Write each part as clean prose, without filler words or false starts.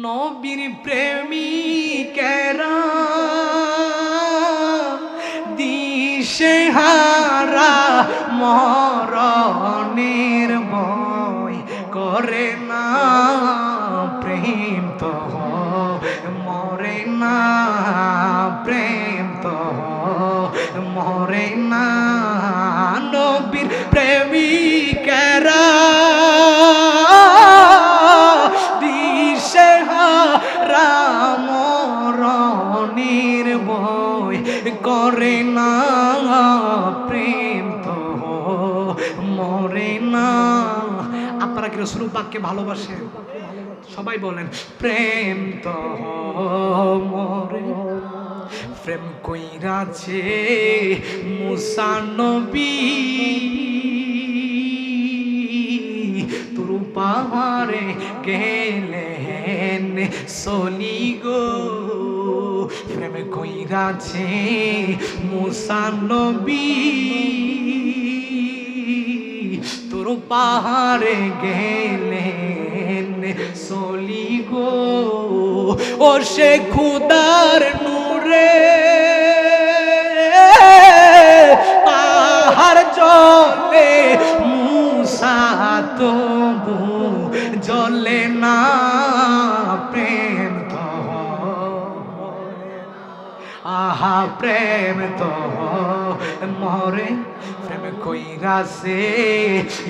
নবীর প্রেমিকেরা দিশেহারা মরণের ভয় করে না, প্রেম তো মরে না, প্রেম তো মরে না। নবীর প্রেমিকেরা দিশেহারা মরণের ভয় করে না, প্রেম তো মরে না। আপনারা কি রাসূল পাককে ভালোবাসেন? সবাই বলেন প্রেম তো মরে। প্রেম কইরাছে মুসা নবী তোর পাহাড়ে গেলেন সলি গো। প্রেম কইরাছে মুসা নবী তোর পাহাড়ে গেলেন সলি গো। ও সে খুদার নূরে পাহাড় জ্বলে, মুসা তবু জ্বলে না, প্রেম তো আহা প্রেম তো মরে। প্রেম কইরাছে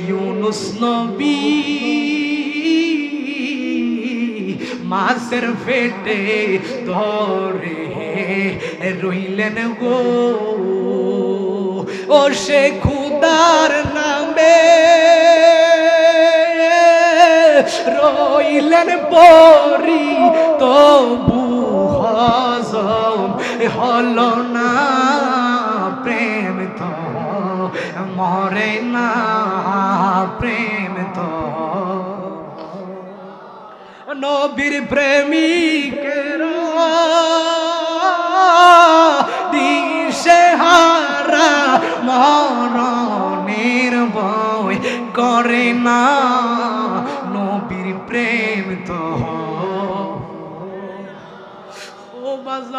ইউনুস নবী মাছের পেটে ধরে রইলেন গো। ও সে খুদার নামে রইলেন পরি, তবু হজম হলো না, প্রেম তো মরে না, প্রেম তো। নবীর প্রেমিকেরা দিশেহারা মরণের ভয় করে না, নবীর প্রেম তো ও বাজা।